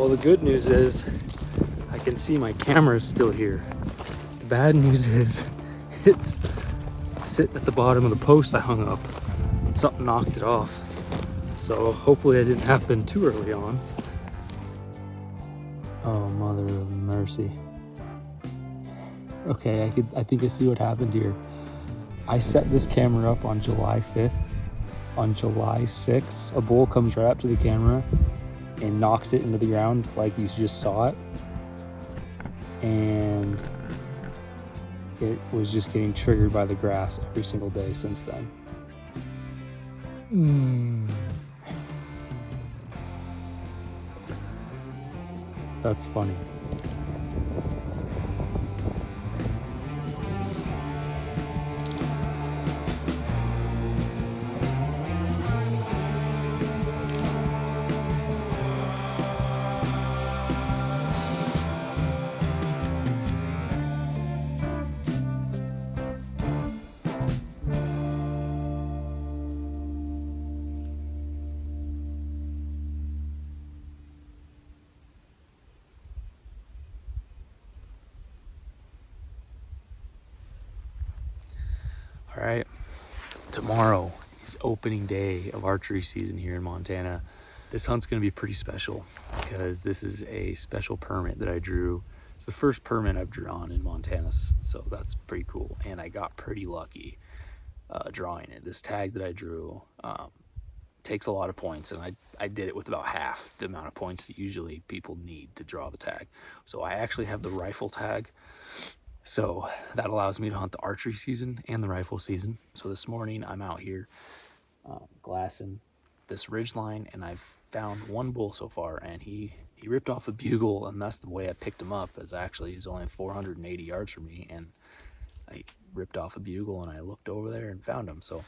Well, the good news is I can see my camera is still here. The bad news is it's sitting at the bottom of the post I hung up. Something knocked it off. So hopefully it didn't happen too early on. Oh, mother of mercy. Okay, I think I see what happened here. I set this camera up on July 5th. On July 6th, a bull comes right up to the camera and knocks it into the ground like you just saw it. And it was just getting triggered by the grass every single day since then. That's funny. All right, tomorrow is opening day of archery season here in Montana. This hunt's gonna be pretty special because this is a special permit that I drew. It's the first permit I've drawn in Montana, so that's pretty cool. And I got pretty lucky drawing it. This tag that I drew takes a lot of points, and I did it with about half the amount of points that usually people need to draw the tag. So I actually have the rifle tag. So that allows me to hunt the archery season and the rifle season. So this morning I'm out here glassing this ridge line, and I've found one bull so far, and he ripped off a bugle, and that's the way I picked him up. Is actually he was only 480 yards from me, and I ripped off a bugle, and I looked over there and found him. So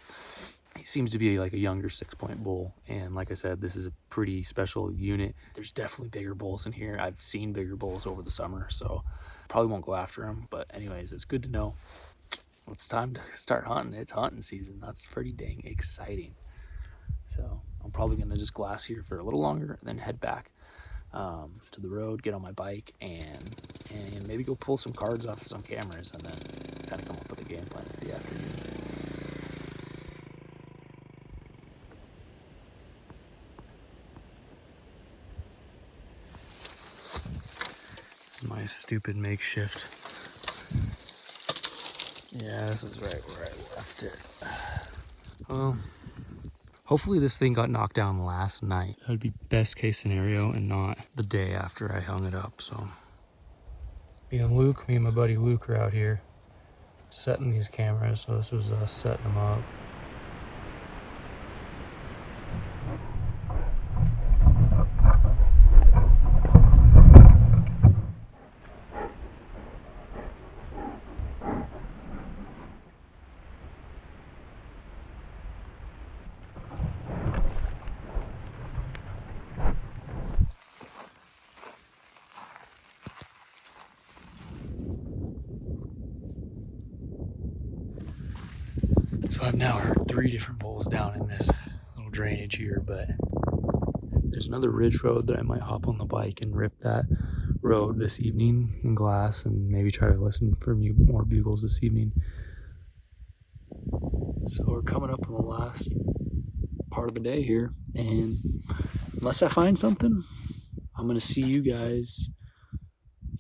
he seems to be like a younger 6-point bull, and like I said, this is a pretty special unit. There's definitely bigger bulls in here. I've seen bigger bulls over the summer, so probably won't go after them. But anyways, it's good to know. It's time to start hunting. It's hunting season. That's pretty dang exciting. So I'm probably gonna just glass here for a little longer, and then head back to the road, get on my bike, and maybe go pull some cards off of some cameras, and then kind of come up with a game plan for the afternoon. This is my stupid makeshift. Yeah, this is right where I left it. Well, hopefully this thing got knocked down last night. That would be best case scenario, and not the day after I hung it up. So me and my buddy Luke are out here setting these cameras. So this was us setting them up. So I've now heard 3 different bulls down in this little drainage here, but there's another ridge road that I might hop on the bike and rip that road this evening in glass, and maybe try to listen for more bugles this evening. So we're coming up on the last part of the day here, and unless I find something, I'm gonna see you guys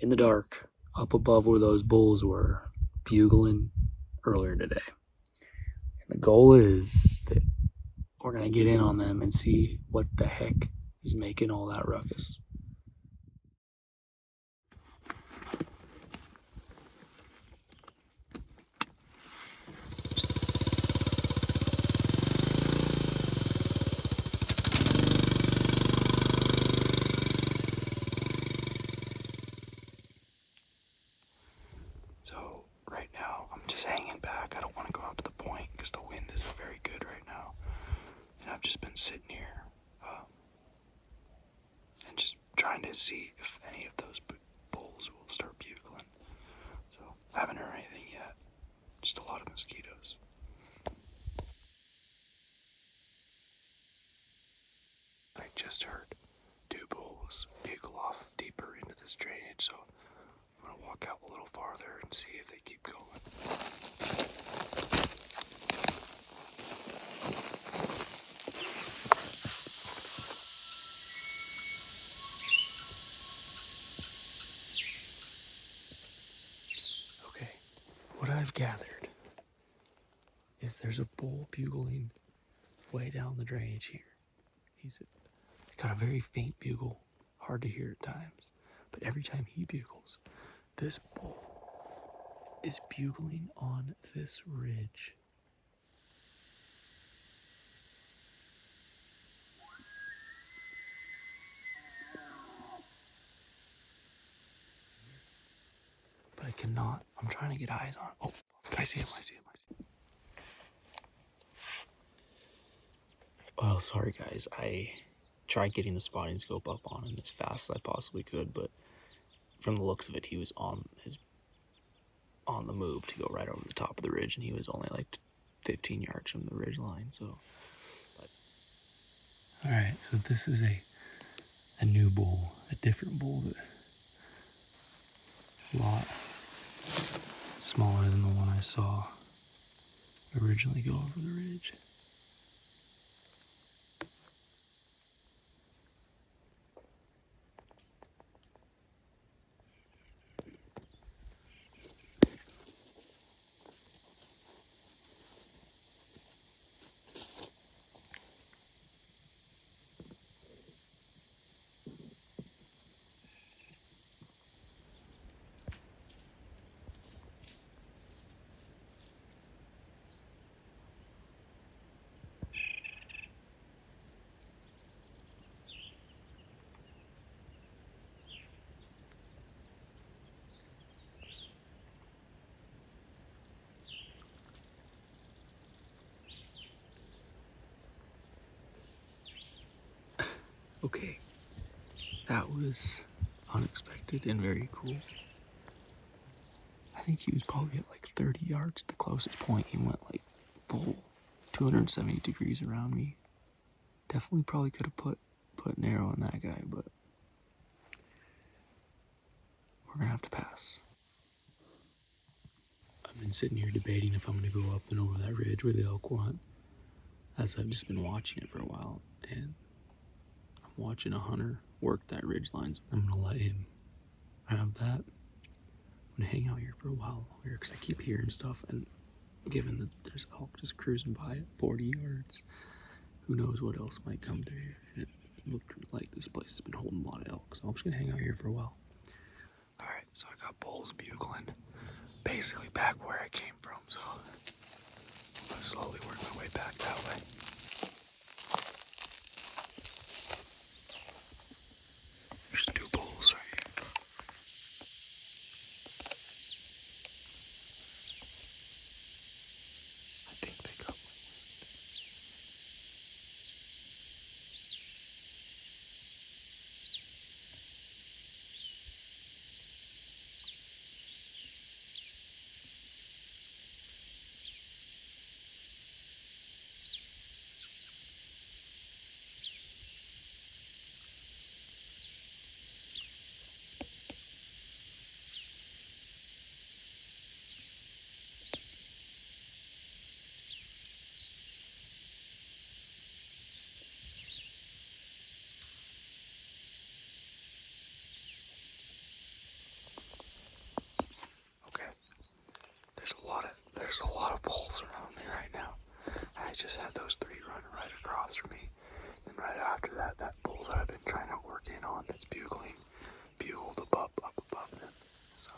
in the dark up above where those bulls were bugling earlier today. The goal is that we're going to get in on them and see what the heck is making all that ruckus. So right now I'm just hanging back. I don't want to go out to the point because the wind isn't very good right now. And I've just been sitting here and just trying to see if any of those bulls will start bugling. So I haven't heard anything yet. Just a lot of mosquitoes. I just heard 2 bulls. buggles bugle off deeper into this drainage, so I'm going to walk out a little farther and see if they keep going. Okay, what I've gathered is there's a bull bugling way down the drainage here. He's got a very faint bugle, hard to hear at times, but every time he bugles, this bull is bugling on this ridge. But I cannot, I'm trying to get eyes on. Oh, I see him. Well, sorry guys, I tried getting the spotting scope up on him as fast as I possibly could, but from the looks of it, he was on the move to go right over the top of the ridge, and he was only like 15 yards from the ridge line, so. All right, so this is a new bull, a different bull, that a lot smaller than the one I saw originally go over the ridge. Okay, that was unexpected and very cool. I think he was probably at like 30 yards at the closest point. He went like full 270 degrees around me. Definitely probably could have put an arrow on that guy, but we're gonna have to pass. I've been sitting here debating if I'm gonna go up and over that ridge where the elk went, as I've just been watching it for a while, and I'm watching a hunter work that ridge line, so I'm gonna let him have that. I'm gonna hang out here for a while longer because I keep hearing stuff, and given that there's elk just cruising by at 40 yards, who knows what else might come through here. And it looked like this place has been holding a lot of elk, so I'm just gonna hang out here for a while. All right, so I got bulls bugling basically back where I came from, so I'm gonna slowly work my way back that way. There's two bulls right here. I think they got my wind. There's a lot of bulls around me right now. I just had those three running right across from me. Then right after that, that bull that I've been trying to work in on that's bugling, bugled up above them. So.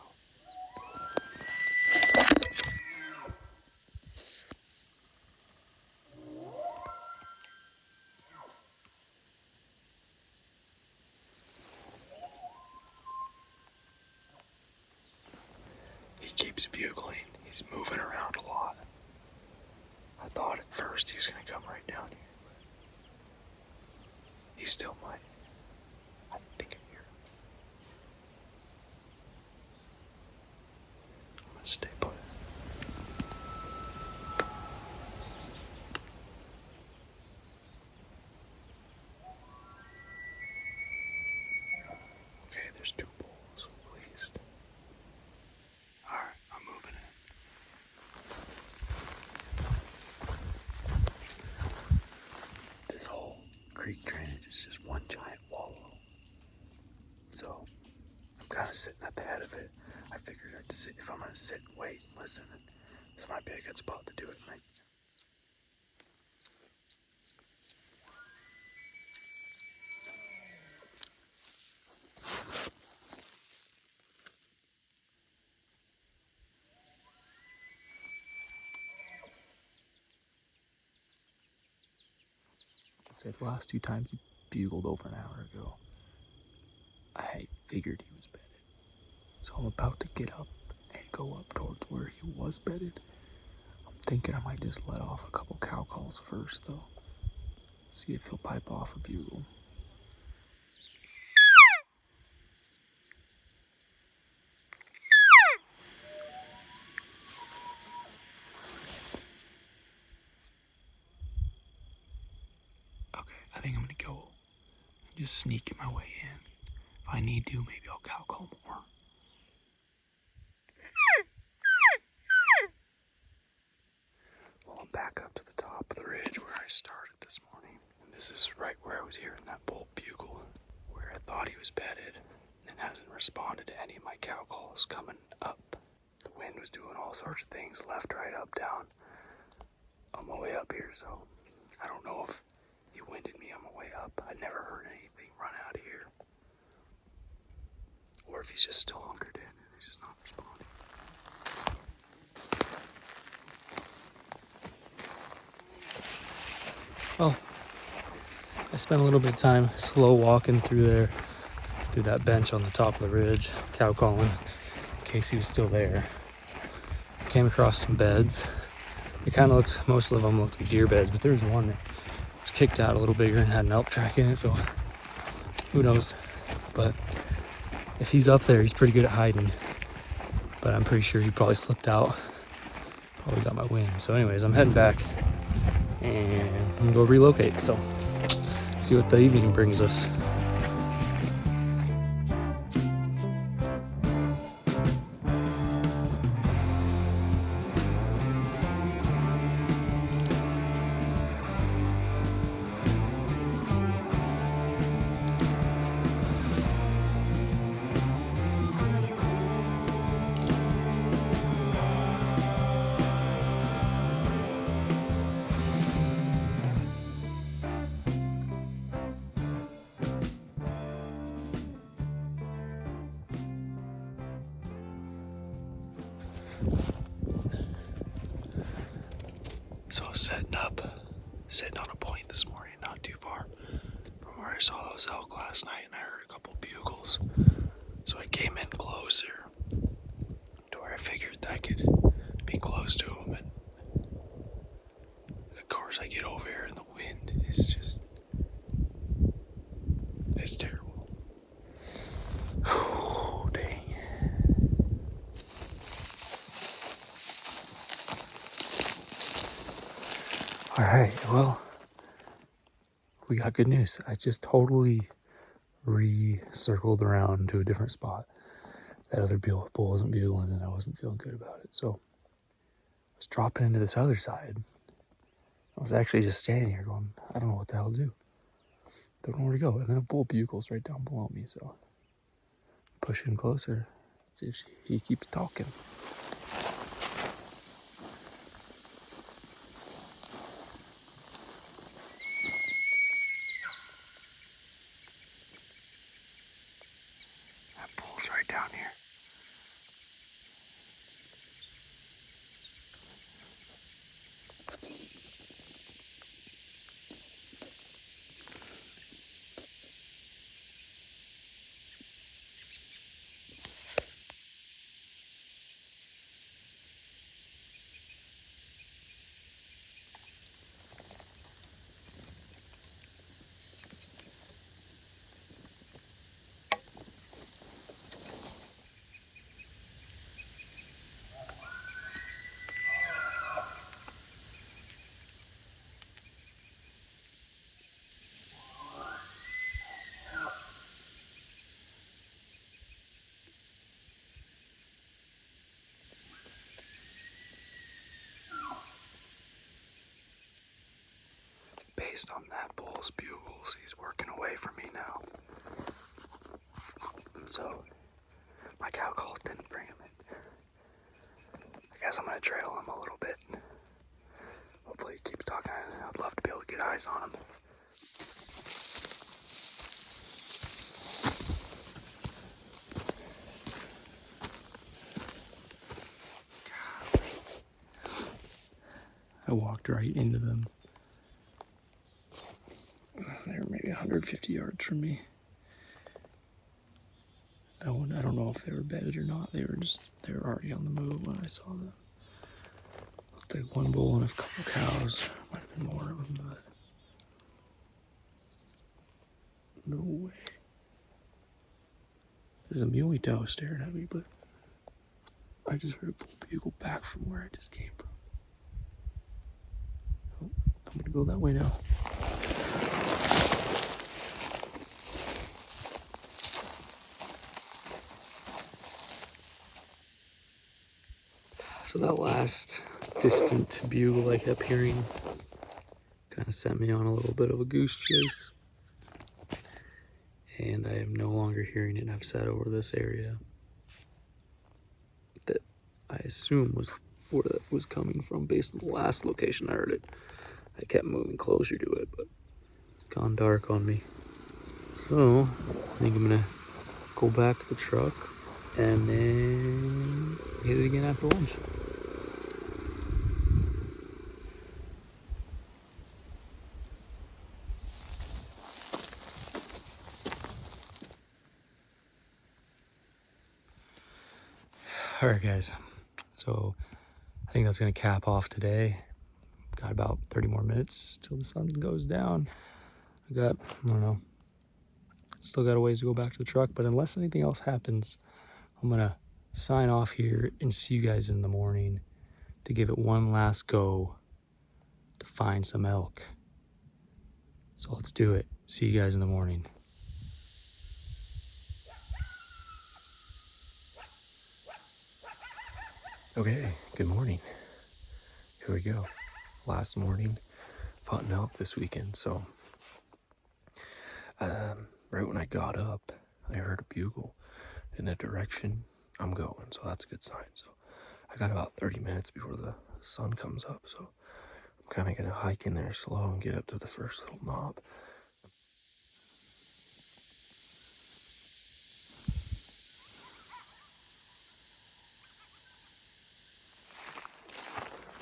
He keeps bugling. He's moving around a lot. I thought at first he was going to come right down here, but he still might. I think I hear him. I'm going to stay put. there's 2 bulls at least. Alright, I'm moving it. This whole creek drainage is just one giant wallow. So I'm kind of sitting at the head of it. I figured I'd sit, if I'm going to sit and wait and listen, this might be a good spot to do it. Say the last 2 times he bugled over an hour ago, I figured he was bedded. So I'm about to get up and go up towards where he was bedded. I'm thinking I might just let off a couple cow calls first though. See if he'll pipe off or bugle. Okay, I think I'm gonna go and just sneak my way in. If I need to, maybe I'll cow call more. Well, I'm back up to the top of the ridge where I started this morning. And this is right where I was hearing that bull bugle, where I thought he was bedded and hasn't responded to any of my cow calls coming up. The wind was doing all sorts of things, left, right, up, down. On my way up here, so I don't know if he winded me on my way up. I never heard anything run out of here. Or if he's just still hunkered in and he's just not responding. Well, I spent a little bit of time slow walking through that bench on the top of the ridge, cow calling, in case he was still there. Came across some beds. It kind of looked, most of them looked like deer beds, but there was one that was kicked out a little bigger and had an elk track in it, so who knows. But if he's up there, he's pretty good at hiding. But I'm pretty sure he probably slipped out. Probably got my wind. So anyways, I'm heading back and I'm gonna go relocate. So see what the evening brings us. So I was sitting on a point this morning, not too far from where I saw those elk last night, and I heard a couple bugles. So I came in closer to where I figured I could be close to them, and of course I get over here and the wind is just, it's terrible. Oh, dang. All right, well, we got good news. I just totally recircled around to a different spot. That other bull wasn't bugling and I wasn't feeling good about it. So I was dropping into this other side. I was actually just standing here going, I don't know what the hell to do. Don't know where to go. And then a bull bugles right down below me. So pushing closer. See if he keeps talking. That bull's right down here. based on that bull's bugles, he's working away from me now. So my cow calls didn't bring him in. I guess I'm gonna trail him a little bit. Hopefully he keeps talking. I'd love to be able to get eyes on him. I walked right into them. They were maybe 150 yards from me. I don't know if they were bedded or not. They were already on the move when I saw them. Looked like one bull and a couple cows. Might have been more of them, but no way. There's a muley doe staring at me, but I just heard a bull bugle back from where I just came from. Oh, I'm gonna go that way now. So that last distant bugle I kept hearing kind of sent me on a little bit of a goose chase. And I am no longer hearing it, and I've sat over this area that I assume was where that was coming from based on the last location I heard it. I kept moving closer to it, but it's gone dark on me. So I think I'm gonna go back to the truck and then hit it again after lunch. All right, guys. So I think that's gonna cap off today. Got about 30 more minutes till the sun goes down. I don't know, still got a ways to go back to the truck, but unless anything else happens, I'm gonna sign off here and see you guys in the morning to give it one last go to find some elk. So let's do it. See you guys in the morning. Okay, good morning. Here we go. Last morning, hunting elk this weekend. So, right when I got up, I heard a bugle in the direction I'm going. So that's a good sign. So I got about 30 minutes before the sun comes up. So I'm kind of going to hike in there slow and get up to the first little knob.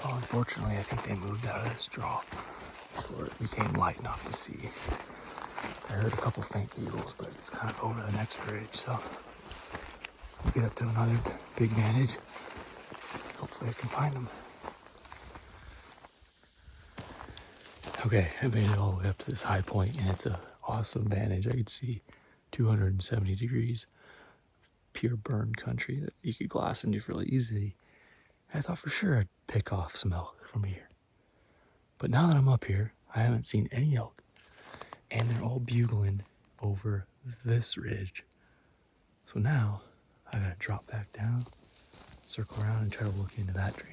Well, unfortunately, I think they moved out of this draw before it became light enough to see. I heard a couple faint bugles, but it's kind of over the next ridge, so we'll get up to another big vantage. Hopefully I can find them. Okay, I made it all the way up to this high point, and it's an awesome vantage. I could see 270 degrees of pure burn country that you could glass into really easily. I thought for sure I'd pick off some elk from here. But now that I'm up here, I haven't seen any elk. And they're all bugling over this ridge. So now I gotta drop back down, circle around, and try to look into that drainage.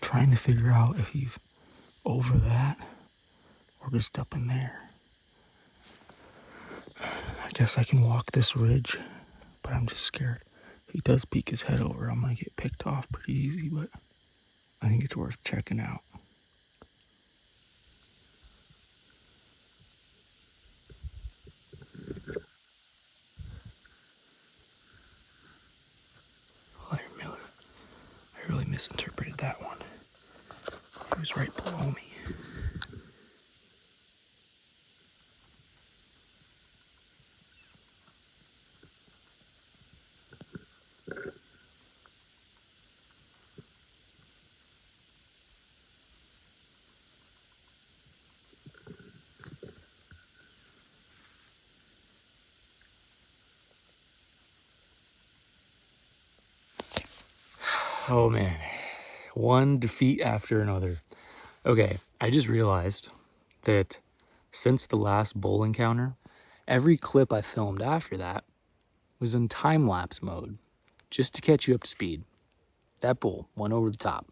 Trying to figure out if he's over that or just up in there. I guess I can walk this ridge, but I'm just scared. If he does peek his head over, I'm gonna get picked off pretty easy, but I think it's worth checking out. I really misinterpreted that one. He was right below me. Oh man, one defeat after another. Okay, I just realized that since the last bull encounter, every clip I filmed after that was in time-lapse mode, just to catch you up to speed. That bull went over the top.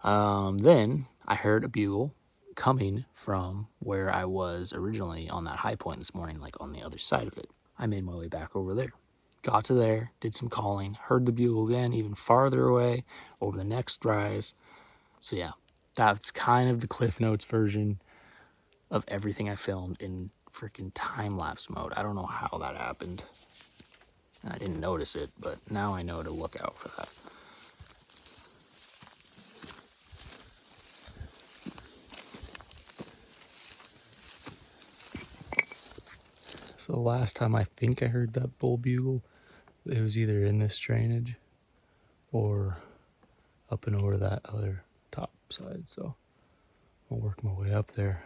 Then I heard a bugle coming from where I was originally on that high point this morning, like on the other side of it. I made my way back over there. Got to there, did some calling, heard the bugle again, even farther away, over the next rise. So yeah, that's kind of the Cliff Notes version of everything I filmed in freaking time-lapse mode. I don't know how that happened. And I didn't notice it, but now I know to look out for that. So the last time I think I heard that bull bugle, it was either in this drainage or up and over that other top side. So I'll work my way up there.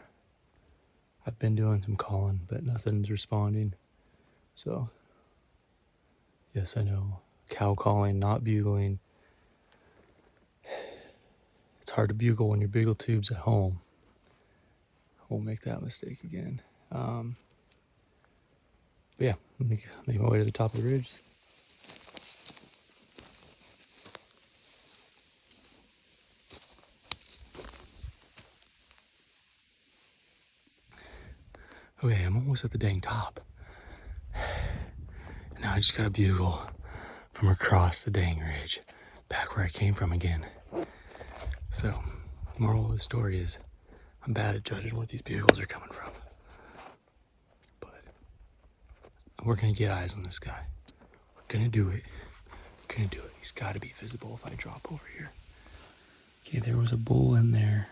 I've been doing some calling, but nothing's responding. So yes, I know. Cow calling, not bugling. It's hard to bugle when your bugle tube's at home. Won't make that mistake again. But yeah, make my way to the top of the ridge. Okay, I'm almost at the dang top. And now I just gotta bugle from across the dang ridge, back where I came from again. So, moral of the story is, I'm bad at judging where these bugles are coming from. But we're gonna get eyes on this guy. We're gonna do it. We're gonna do it. He's gotta be visible if I drop over here. Okay, there was a bull in there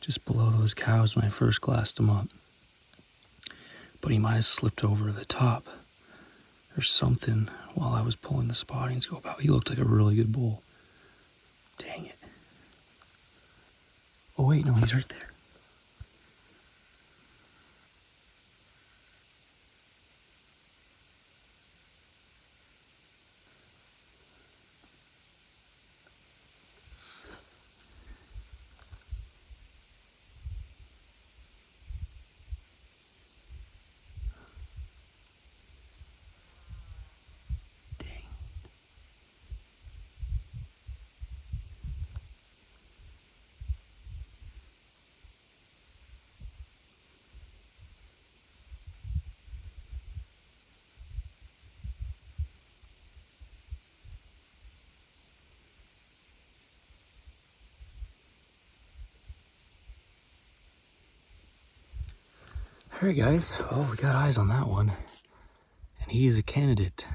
just below those cows when I first glassed him up. But he might have slipped over the top or something while I was pulling the spotting scope out. He looked like a really good bull. Dang it. Oh wait, no, he's right there. All right, guys. Oh, we got eyes on that one. And he is a candidate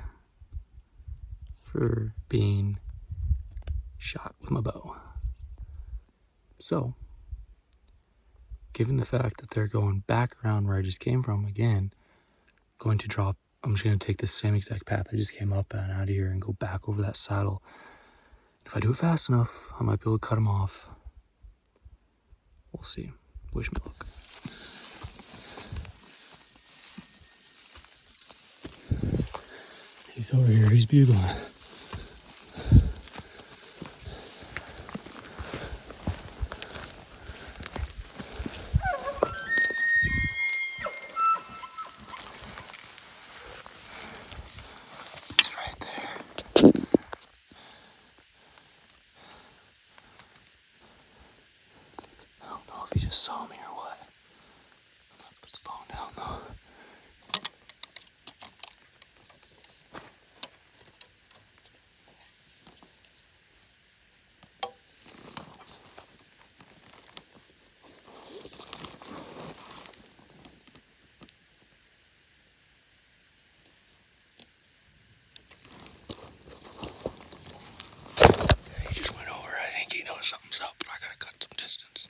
for being shot with my bow. So, given the fact that they're going back around where I just came from again, I'm just going to take the same exact path I just came up and out of here and go back over that saddle. If I do it fast enough, I might be able to cut him off. We'll see. Wish me luck. He's over here. He's bugling. He's right there. I don't know if he just saw me or what. I'm gonna put the phone down though. He just went over. I think he knows something's up, but I gotta cut some distance.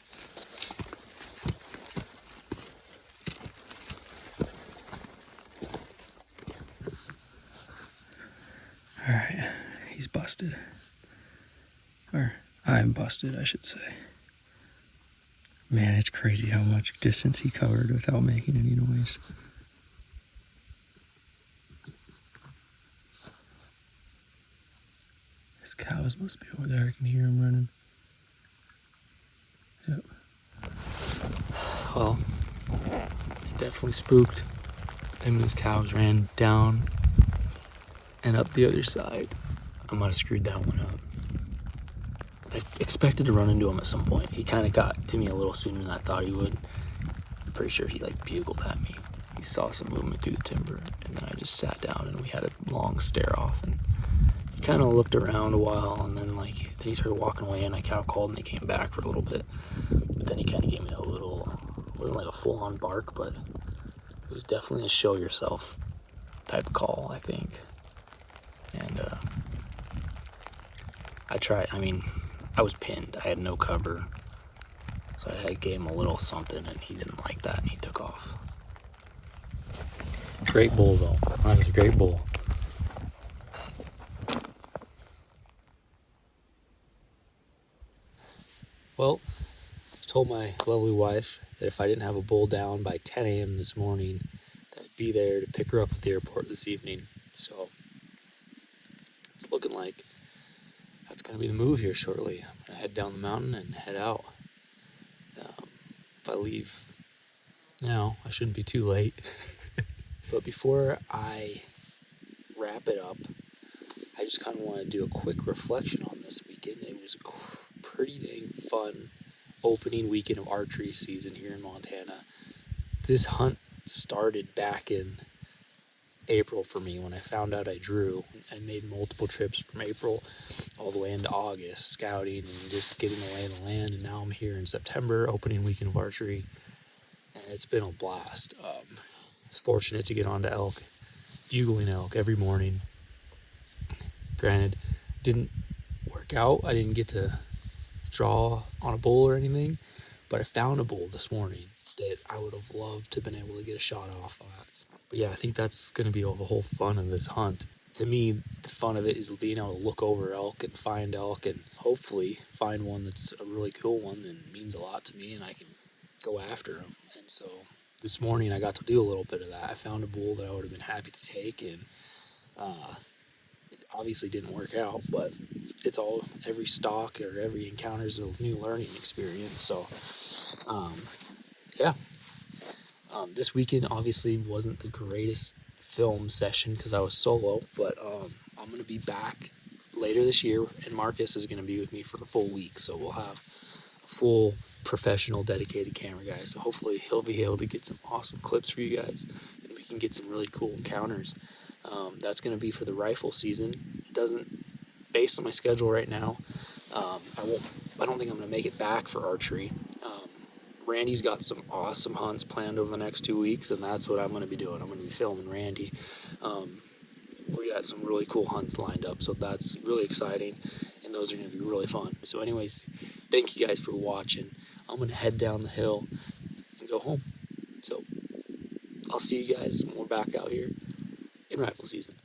Alright, he's busted. Or, I'm busted, I should say. Man, it's crazy how much distance he covered without making any noise. This Cows must be over there. I can hear them running. Yep. Well, it definitely spooked. And these cows ran down and up the other side. I might have screwed that one up. I expected to run into him at some point. He kind of got to me a little sooner than I thought he would. I'm pretty sure he like bugled at me. He saw some movement through the timber, and then I just sat down and we had a long stare off. And he kind of looked around a while, and then he started walking away, and I cow called, and they came back for a little bit. But then he kind of gave me a little, it wasn't like a full-on bark, but it was definitely a show yourself type of call, I think. And I was pinned. I had no cover. So I gave him a little something, and he didn't like that, and he took off. Great bull, though. That was a great bull. Well, I told my lovely wife that if I didn't have a bull down by 10 a.m. this morning, that I'd be there to pick her up at the airport this evening. So it's looking like that's going to be the move here shortly. I'm going to head down the mountain and head out. If I leave now, I shouldn't be too late. But before I wrap it up, I just kind of want to do a quick reflection on this weekend. It was a pretty dang fun opening weekend of archery season here in Montana. This hunt started back in April for me when I found out I drew. I made multiple trips from April all the way into August, scouting and just getting the lay of the land. And now I'm here in September, opening weekend of archery, and it's been a blast. I was fortunate to get onto elk, bugling elk every morning. Granted, didn't work out. I didn't get to draw on a bull or anything, but I found a bull this morning that I would have loved to have been able to get a shot off at. But yeah, I think that's going to be the whole fun of this hunt. To me, the fun of it is being able to look over elk and find elk, and hopefully find one that's a really cool one that means a lot to me, and I can go after them. And so this morning I got to do a little bit of that. I found a bull that I would have been happy to take, and it obviously didn't work out, but it's all, every stalk or every encounter is a new learning experience. So yeah. This weekend obviously wasn't the greatest film session because I was solo, but I'm going to be back later this year, and Marcus is going to be with me for a full week, so we'll have a full professional dedicated camera guy, so hopefully he'll be able to get some awesome clips for you guys, and we can get some really cool encounters. That's going to be for the rifle season. It doesn't, based on my schedule right now, I don't think I'm going to make it back for archery. Randy's got some awesome hunts planned over the next 2 weeks, and that's what I'm going to be doing. I'm going to be filming Randy. We got some really cool hunts lined up, so that's really exciting, and those are going to be really fun. So anyways, thank you guys for watching. I'm going to head down the hill and go home. So I'll see you guys when we're back out here in rifle season.